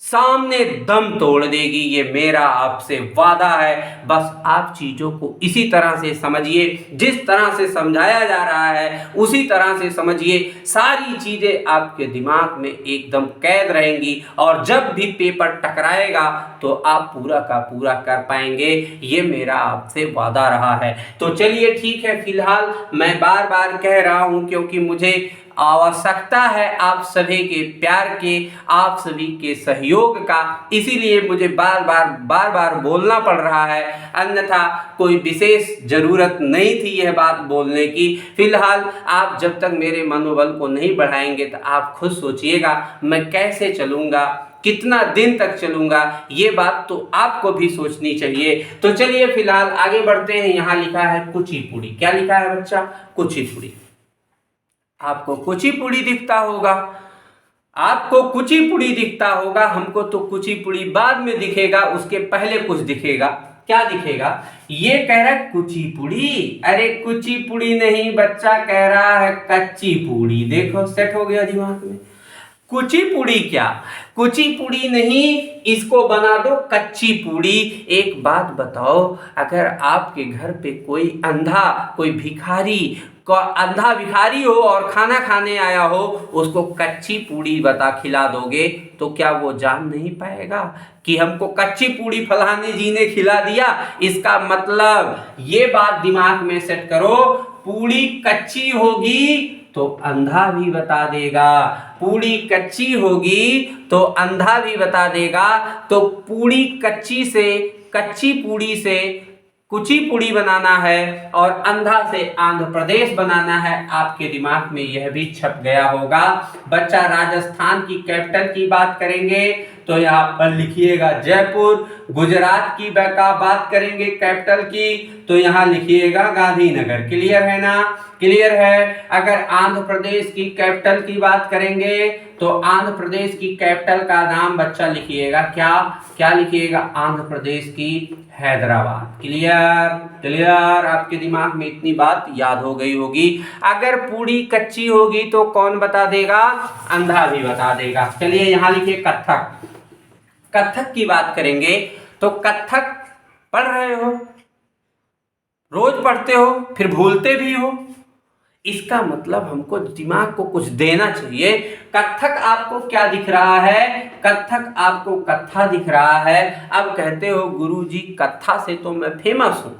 सामने दम तोड़ देगी, ये मेरा आपसे वादा है। बस आप चीज़ों को इसी तरह से समझिए, जिस तरह से समझाया जा रहा है उसी तरह से समझिए। सारी चीज़ें आपके दिमाग में एकदम कैद रहेंगी और जब भी पेपर टकराएगा तो आप पूरा का पूरा कर पाएंगे, ये मेरा आपसे वादा रहा है। तो चलिए ठीक है, फिलहाल मैं बार बार कह रहा हूँ क्योंकि मुझे आवश्यकता है आप सभी के प्यार के, आप सभी के सहयोग का, इसीलिए मुझे बार बार बोलना पड़ रहा है। अन्यथा कोई विशेष ज़रूरत नहीं थी यह बात बोलने की। फिलहाल आप जब तक मेरे मनोबल को नहीं बढ़ाएंगे तो आप खुद सोचिएगा मैं कैसे चलूँगा, कितना दिन तक चलूँगा, ये बात तो आपको भी सोचनी चाहिए। तो चलिए फिलहाल आगे बढ़ते हैं। यहाँ लिखा है कुचिपुड़ी। क्या लिखा है बच्चा? कुचिपुड़ी। आपको कुचिपुड़ी दिखता होगा, आपको कुचिपुड़ी दिखता होगा, हमको तो कुचिपुड़ी बाद में दिखेगा, उसके पहले कुछ दिखेगा। क्या दिखेगा? ये कह रहा है कुचिपुड़ी। अरे कुचिपुड़ी नहीं, बच्चा कह रहा है कच्ची पूड़ी। देखो सेट हो गया दिमाग में। कुचिपुड़ी क्या? कुचिपुड़ी नहीं, इसको बना दो कच्ची पूड़ी। एक बात बताओ, अगर आपके घर पे कोई अंधा, कोई भिखारी, अंधा भिखारी हो और खाना खाने आया हो, उसको कच्ची पूड़ी बता खिला दोगे तो क्या वो जान नहीं पाएगा कि हमको कच्ची पूड़ी फलाने जी ने खिला दिया? इसका मतलब ये बात दिमाग में सेट करो, पूड़ी कच्ची होगी तो अंधा भी बता देगा, पूड़ी कच्ची होगी तो अंधा भी बता देगा। तो पूड़ी कच्ची से, कच्ची पूड़ी से कुचिपुड़ी बनाना है और अंधा से आंध्र प्रदेश बनाना है, आपके दिमाग में यह भी छप गया होगा। बच्चा राजस्थान की कैपिटल की बात करेंगे तो यहाँ पर लिखिएगा जयपुर। गुजरात की बात करेंगे कैपिटल की तो यहाँ लिखिएगा गांधीनगर। क्लियर है ना? क्लियर है। अगर आंध्र प्रदेश की कैपिटल की बात करेंगे तो आंध्र प्रदेश की कैपिटल का नाम बच्चा लिखिएगा क्या? क्या लिखिएगा? आंध्र प्रदेश की हैदराबाद। क्लियर? क्लियर। आपके दिमाग में इतनी बात याद हो गई होगी। अगर पूरी कच्ची होगी तो कौन बता देगा? अंधा भी बता देगा। चलिए यहाँ लिखिए कथक। कथक की बात करेंगे तो कथक पढ़ रहे हो, रोज पढ़ते हो, फिर भूलते भी हो। इसका मतलब हमको दिमाग को कुछ देना चाहिए। कथक आपको क्या दिख रहा है? कथक आपको कथा दिख रहा है। अब कहते हो गुरुजी कथा से तो मैं फेमस हूं,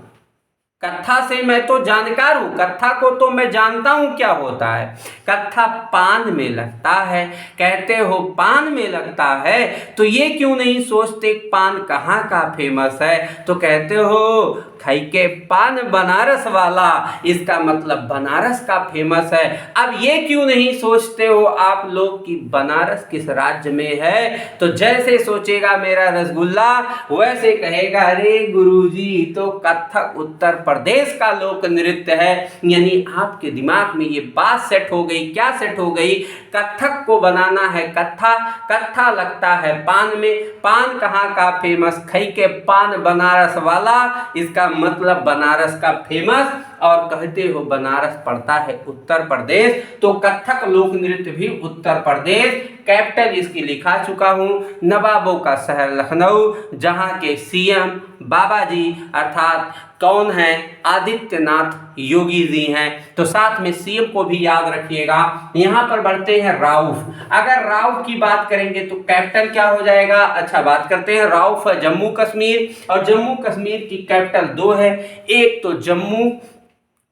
कथा से मैं तो जानकार हूं, कथा को तो मैं जानता हूं क्या होता है। कथा पान में लगता है। कहते हो पान में लगता है तो ये क्यों नहीं सोचते पान कहाँ का फेमस है? तो कहते हो खाई के पान बनारस वाला, इसका मतलब बनारस का फेमस है। अब ये क्यों नहीं सोचते हो आप लोग कि बनारस किस राज्य में है? तो जैसे सोचेगा मेरा रसगुल्ला वैसे कहेगा अरे गुरुजी तो कथक उत्तर प्रदेश का लोक नृत्य है। यानी आपके दिमाग में ये बात सेट हो गई। क्या सेट हो गई? कथक को बनाना है कथा, कथा लगता है पान में, पान कहाँ का फेमस? खाई के पान बनारस वाला, इसका मतलब बनारस का फेमस। और कहते हो बनारस पड़ता है उत्तर प्रदेश तो कथक लोक नृत्य भी उत्तर प्रदेश। कैपिटल इसकी लिखा चुका हूं, नवाबों का शहर लखनऊ, जहां के सीएम बाबा जी अर्थात कौन है? आदित्यनाथ योगी जी हैं। तो साथ में सीएम को भी याद रखिएगा। यहां पर बढ़ते हैं राउफ। अगर राउफ की बात करेंगे तो कैपिटल क्या हो जाएगा? अच्छा बात करते हैं। राउफ है जम्मू कश्मीर और जम्मू कश्मीर की कैपिटल दो है, एक तो जम्मू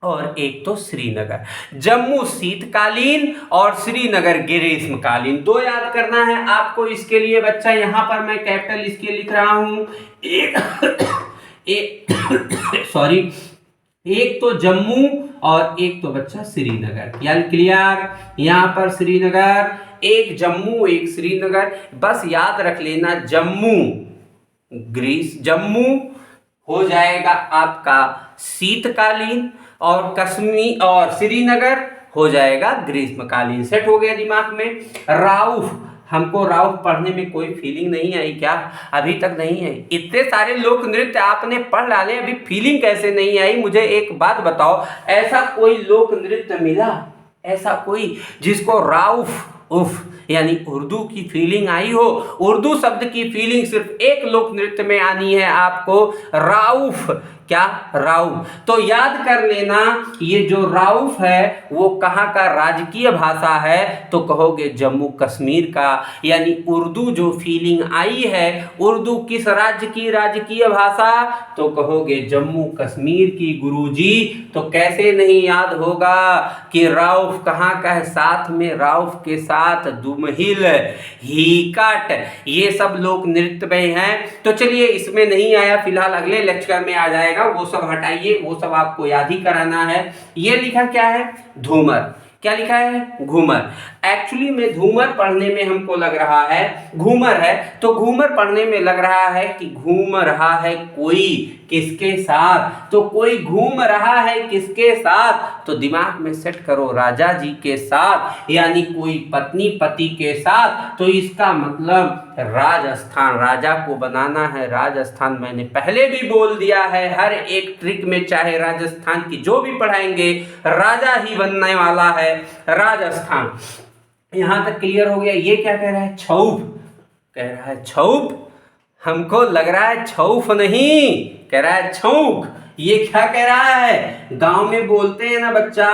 और एक तो श्रीनगर। जम्मू शीतकालीन और श्रीनगर ग्रीष्मकालीन। दो याद करना है आपको। इसके लिए बच्चा यहाँ पर मैं कैपिटल इसके लिख रहा हूँ, सॉरी, एक तो जम्मू और एक तो बच्चा श्रीनगर। यानी क्लियर? यहाँ पर श्रीनगर, एक जम्मू एक श्रीनगर। बस याद रख लेना जम्मू जम्मू हो जाएगा आपका शीतकालीन और कश्मीर और श्रीनगर हो जाएगा ग्रीष्मकालीन। सेट हो गया दिमाग में। राउफ, हमको राउफ पढ़ने में कोई फीलिंग नहीं आई क्या? अभी तक नहीं आई। इतने सारे लोक नृत्य आपने पढ़ डाले, अभी फीलिंग कैसे नहीं आई? मुझे एक बात बताओ, ऐसा कोई लोक नृत्य मिला, ऐसा कोई जिसको राउफ उफ यानी उर्दू की फीलिंग आई हो? उर्दू शब्द की फीलिंग सिर्फ एक लोक नृत्य में आनी है आपको, राउफ। क्या? राउफ। तो याद कर लेना ये जो राउफ है वो कहाँ का राजकीय भाषा है? तो कहोगे जम्मू कश्मीर का। यानी उर्दू जो फीलिंग आई है, उर्दू किस राज्य की राजकीय भाषा? तो कहोगे जम्मू कश्मीर की गुरुजी। तो कैसे नहीं याद होगा कि राउफ कहाँ का है? साथ में राउफ के साथ दुमहिल, हीकट, ये सब लोक नृत्य में हैं। तो चलिए इसमें नहीं आया, फिलहाल अगले लेक्चर में आ जाएगा, वो सब हटाइए, वो सब आपको याद ही कराना है। ये लिखा क्या है? धूमर। क्या लिखा है? घूमर। एक्चुअली में धूमर पढ़ने में हमको लग रहा है घूमर है, तो घूमर पढ़ने में लग रहा है कि घूम रहा है कोई किसके साथ? तो कोई घूम रहा है किसके साथ? तो दिमाग में सेट करो राजा जी के साथ, यानी कोई पत्नी पति के साथ। तो इसका मतलब राजस्थान, राजा को बनाना है राजस्थान। मैंने पहले भी बोल दिया है हर एक ट्रिक में, चाहे राजस्थान की जो भी पढ़ाएंगे राजा ही बनने वाला है राजस्थान। यहां तक क्लियर हो गया? ये क्या कह रहा है? छौफ कह रहा है। छौफ, हमको लग रहा है छौफ नहीं, कह रहा है छौक। ये क्या कह रहा है? गांव में बोलते हैं ना बच्चा,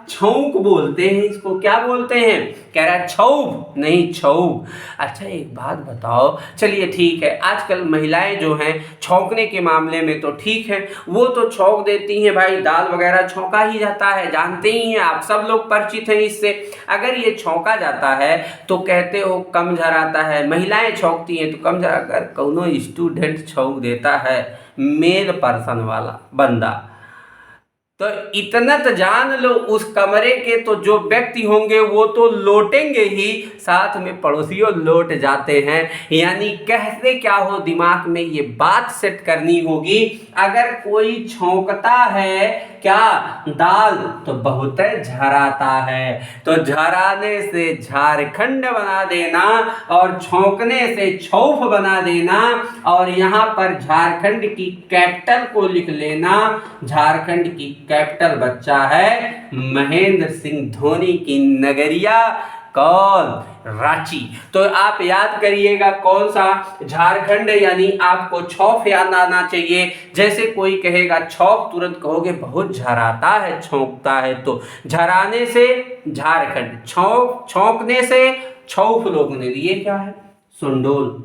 छौंक बोलते हैं इसको। क्या बोलते हैं? कह रहा है छौक नहीं छौक। अच्छा एक बात बताओ, चलिए ठीक है, आजकल महिलाएं जो हैं छौंकने के मामले में तो ठीक है, वो तो छौंक देती हैं भाई, दाल वगैरह छौंका ही जाता है, जानते ही हैं आप, सब लोग परिचित हैं इससे। अगर ये छौंका जाता है तो कहते हो कम झराता है, महिलाएं छौंकती हैं तो कम झरा। अगर कोनो स्टूडेंट छौंक देता है, मेल पर्सन वाला बंदा, तो इतना तो जान लो उस कमरे के तो जो व्यक्ति होंगे वो तो लौटेंगे ही, साथ में पड़ोसियों लौट जाते हैं। यानी कहते क्या हो, दिमाग में ये बात सेट करनी होगी, अगर कोई छौंकता है क्या दाल तो बहुत झराता है, तो झराने से झारखंड बना देना और छौंकने से छौफ बना देना, और यहाँ पर झारखंड की कैपिटल को लिख लेना। झारखंड की कैपिटल बच्चा है महेंद्र सिंह धोनी की नगरिया, कौन? रांची। तो आप याद करिएगा कौन सा? झारखंड। यानी आपको छौफ याद आना चाहिए। जैसे कोई कहेगा छौफ, तुरंत कहोगे बहुत झराता है, छौंकता है, तो झराने से झारखंड, छौक छौंकने से छौफ लोगों ने दिए, क्या है? सुंडोल।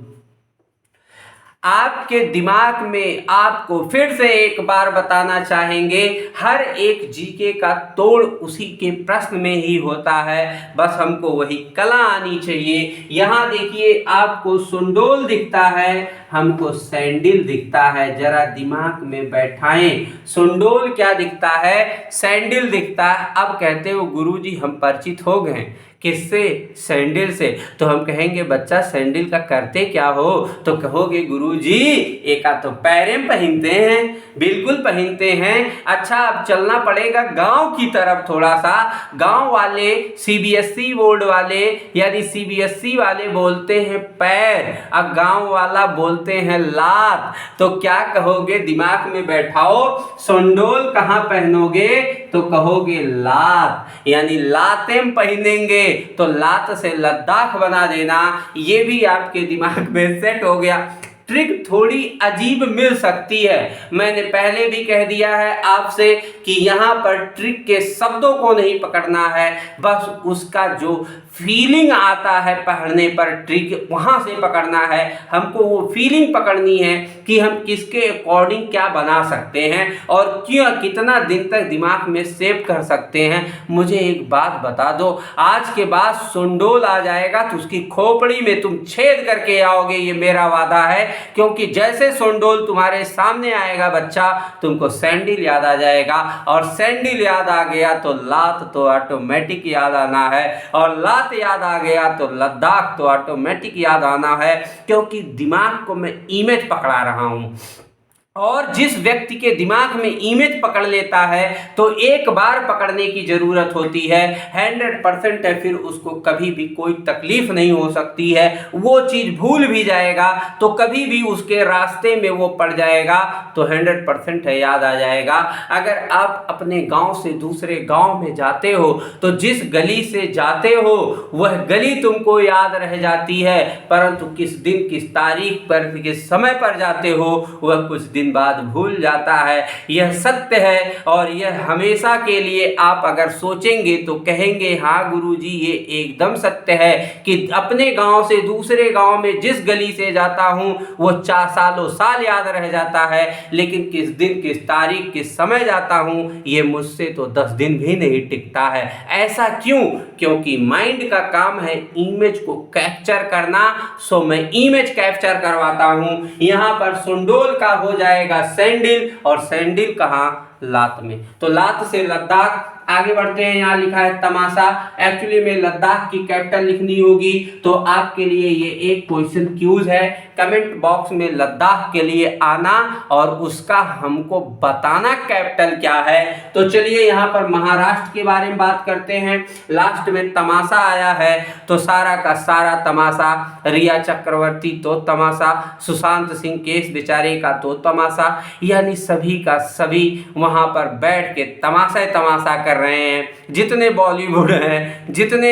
आपके दिमाग में आपको फिर से एक बार बताना चाहेंगे, हर एक जीके का तोड़ उसी के प्रश्न में ही होता है, बस हमको वही कला आनी चाहिए। यहाँ देखिए आपको सुंडोल दिखता है, हमको सैंडल दिखता है, जरा दिमाग में बैठाएं। सुंडोल क्या दिखता है? सैंडल दिखता है। अब कहते हो गुरुजी हम परिचित हो गए, किससे? सैंडल से। तो हम कहेंगे बच्चा सैंडल का करते क्या हो? तो कहोगे गुरुजी एक तो पैरें में पहनते हैं, बिल्कुल पहनते हैं। अच्छा अब चलना पड़ेगा गांव की तरफ थोड़ा सा। गांव वाले सीबीएसई बोर्ड वाले यानी सीबीएसई वाले बोलते हैं पैर, अब गांव वाला बोलते हैं लात। तो क्या कहोगे? दिमाग में बैठाओ, सुंडोल कहाँ पहनोगे? तो कहोगे लात, यानी लातें पहनेंगे, तो लात से लद्दाख बना देना। ये भी आपके दिमाग में सेट हो गया। ट्रिक थोड़ी अजीब मिल सकती है, मैंने पहले भी कह दिया है आपसे कि यहाँ पर ट्रिक के शब्दों को नहीं पकड़ना है, बस उसका जो फीलिंग आता है पढ़ने पर ट्रिक वहाँ से पकड़ना है। हमको वो फीलिंग पकड़नी है कि हम किसके अकॉर्डिंग क्या बना सकते हैं और क्यों कितना दिन तक दिमाग में सेव कर सकते हैं। मुझे एक बात बता दो, आज के बाद सुंडोल आ जाएगा तो उसकी खोपड़ी में तुम छेद करके आओगे, ये मेरा वादा है। क्योंकि जैसे सुंडोल तुम्हारे सामने आएगा बच्चा, तुमको सैंडल याद आ जाएगा, और सैंडल याद आ गया तो लात तो ऑटोमेटिक याद आना है, और लात याद आ गया तो लद्दाख तो ऑटोमेटिक याद आना है। क्योंकि दिमाग को मैं इमेज पकड़ा रहा हूं, और जिस व्यक्ति के दिमाग में इमेज पकड़ लेता है तो एक बार पकड़ने की ज़रूरत होती है, 100% है, फिर उसको कभी भी कोई तकलीफ नहीं हो सकती है। वो चीज़ भूल भी जाएगा तो कभी भी उसके रास्ते में वो पड़ जाएगा तो 100% है याद आ जाएगा। अगर आप अपने गांव से दूसरे गांव में जाते हो तो जिस गली से जाते हो वह गली तुमको याद रह जाती है, परंतु किस दिन किस तारीख पर किस समय पर जाते हो वह कुछ दिन बाद भूल जाता है। यह सत्य है, और यह हमेशा के लिए आप अगर सोचेंगे तो कहेंगे हाँ गुरुजी ये एकदम सत्य है कि अपने गांव से दूसरे गांव में जिस गली से जाता हूं वो 4 सालों साल याद रह जाता है, लेकिन किस दिन किस तारीख किस समय जाता हूं ये मुझसे तो 10 दिन भी नहीं टिकता है। ऐसा क्यों? क्योंकि माइंड का काम है इमेज को कैप्चर करना, सो मैं इमेज कैप्चर करवाता हूं। यहां पर सुंडोल का हो जाएगा सैंडल, और सैंडल कहाँ? लात में। तो लात से लद्दाख। आगे बढ़ते हैं, यहाँ लिखा है तमाशा, एक्चुअली में लद्दाख की कैपिटल लिखनी होगी। तो आपके लिए ये एक क्वेश्चन क्यूज है, कमेंट बॉक्स में लद्दाख के लिए आना और उसका हमको बताना कैपिटल क्या है। तो चलिए यहाँ पर महाराष्ट्र के बारे में बात करते हैं। लास्ट में तमाशा आया है तो सारा का सारा तमाशा, रिया चक्रवर्ती तो तमाशा, सुशांत सिंह केस बेचारे का तो तमाशा, यानी सभी का सभी वहाँ पर बैठ के तमाशा तमाशा कर रहे हैं, जितने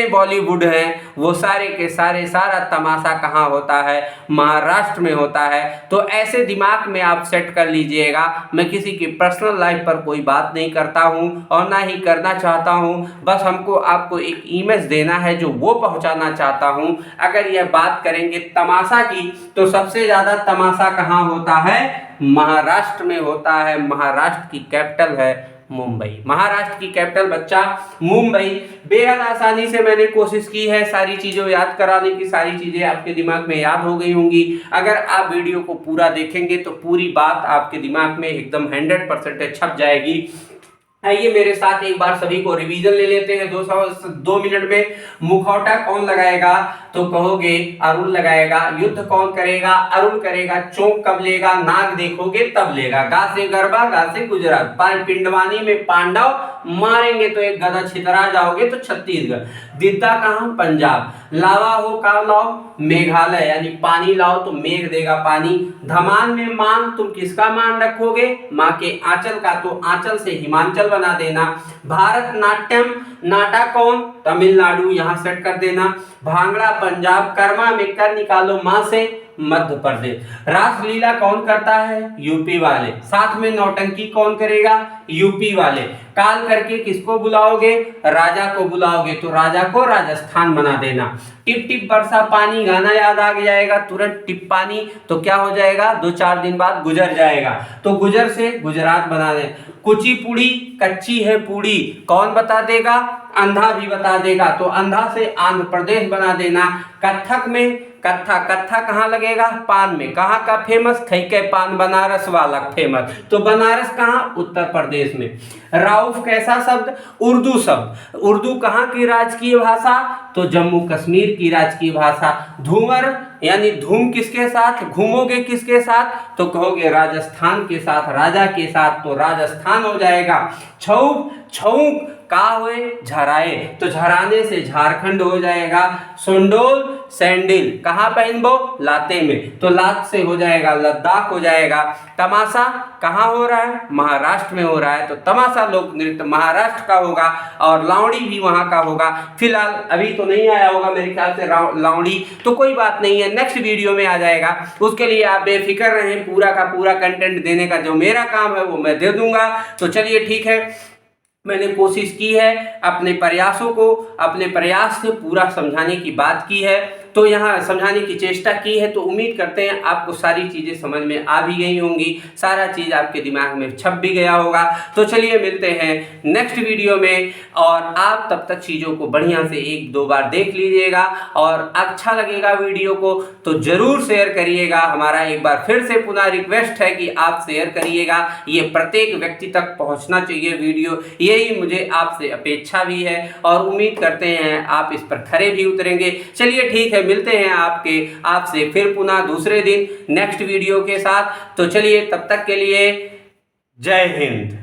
बॉलीवुड हैं वो सारे के सारे सारा तमाशा कहाँ होता है, महाराष्ट्र में होता है। तो ऐसे दिमाग में आप सेट कर लीजिएगा। मैं किसी की पर्सनल लाइफ पर कोई बात नहीं करता हूँ और ना ही करना चाहता हूँ, बस हमको आपको एक इमेज देना है जो वो पहुँचाना चाहता हूँ। अगर यह बात करेंगे तमाशा की तो सबसे ज़्यादा तमाशा कहाँ होता है, महाराष्ट्र में होता है। महाराष्ट्र की कैपिटल है मुंबई। महाराष्ट्र की कैपिटल बच्चा मुंबई। बेहद आसानी से मैंने कोशिश की है सारी चीज़ों याद कराने की, सारी चीज़ें आपके दिमाग में याद हो गई होंगी। अगर आप वीडियो को पूरा देखेंगे तो पूरी बात आपके दिमाग में एकदम 100% छप जाएगी। आइए मेरे साथ एक बार सभी को रिवीजन ले लेते हैं 2 मिनट में। मुखौटा कौन लगाएगा तो कहोगे अरुण लगाएगा। युद्ध कौन करेगा, अरुण करेगा। चौक कब लेगा, नाग देखोगे तब लेगा। गा से गरबा, गा से गुजरात। पिंडवानी में पांडव, मारेंगे तो एक गदा छितरा जाओगे तो छत्तीसगढ़। दिद्दा कहाँ, पंजाब। लावा हो का लाओ, मेघालय, यानी पानी लाओ तो मेघ देगा पानी। धमान में मान, तुम किसका मान रखोगे, माँ के आंचल का, तो आंचल से हिमाचल बना देना। भारत नाट्यम, नाटा कौन, तमिलनाडु, यहाँ सेट कर देना। भांगड़ा पंजाब, कर्मा में कर निकालो माँ से, मध्य प्रदेश। रासलीला कौन करता है, यूपी वाले। साथ में नौटंकी कौन करेगा, यूपी वाले। काल करके किसको बुलाओगे, राजा को बुलाओगे तो राजा को राजस्थान बना देना। टिप टिप बरसा पानी, गाना याद आ जाएगा तुरंत। टिप पानी तो क्या हो जाएगा, 2-4 दिन बाद गुजर जाएगा, तो गुजर से गुजरात बना दे। कुचिपुड़ी, कच्ची है पूड़ी, कौन बता देगा, अंधा भी बता देगा, तो अंधा से आंध्र प्रदेश बना देना। कत्थक में कत्था कहाँ लगेगा, पान में। कहाँ का फेमस, खैके पान, बनारस वाला फेमस, तो बनारस कहाँ, उत्तर प्रदेश में। राउफ कैसा शब्द, उर्दू शब्द। उर्दू कहाँ की राजकीय भाषा, तो जम्मू कश्मीर की राजकीय भाषा। धूमर यानी धूम किसके साथ, घूमोगे किसके साथ, तो कहोगे राजस्थान के साथ, राजा के साथ, तो राजस्थान हो जाएगा। छौक, छौक का हुए, झराए, तो झराने से झारखंड हो जाएगा। सुंडोल, सैंडल कहाँ पहनबो, लाते में, तो लात से हो जाएगा लद्दाख हो जाएगा। तमाशा कहाँ हो रहा है, महाराष्ट्र में हो रहा है, तो तमाशा लोक नृत्य महाराष्ट्र का होगा और लावड़ी भी वहाँ का होगा। फिलहाल अभी तो नहीं आया होगा मेरे ख्याल से लावड़ी, तो कोई बात नहीं है, नेक्स्ट वीडियो में आ जाएगा। उसके लिए आप बेफिक्र रहें, पूरा का पूरा कंटेंट देने का जो मेरा काम है वो मैं दे दूंगा। तो चलिए ठीक है, मैंने कोशिश की है, अपने प्रयास से पूरा समझाने की बात की है, तो यहाँ समझाने की चेष्टा की है। तो उम्मीद करते हैं आपको सारी चीज़ें समझ में आ भी गई होंगी, सारा चीज़ आपके दिमाग में छप भी गया होगा। तो चलिए मिलते हैं नेक्स्ट वीडियो में, और आप तब तक चीज़ों को बढ़िया से 1-2 बार देख लीजिएगा, और अच्छा लगेगा वीडियो को तो ज़रूर शेयर करिएगा। हमारा एक बार फिर से पुनः रिक्वेस्ट है कि आप शेयर करिएगा, ये प्रत्येक व्यक्ति तक पहुँचना चाहिए वीडियो, यही मुझे आपसे अपेक्षा भी है, और उम्मीद करते हैं आप इस पर खरे भी उतरेंगे। चलिए ठीक है, मिलते हैं आपसे फिर पुनः दूसरे दिन नेक्स्ट वीडियो के साथ। तो चलिए तब तक के लिए जय हिंद।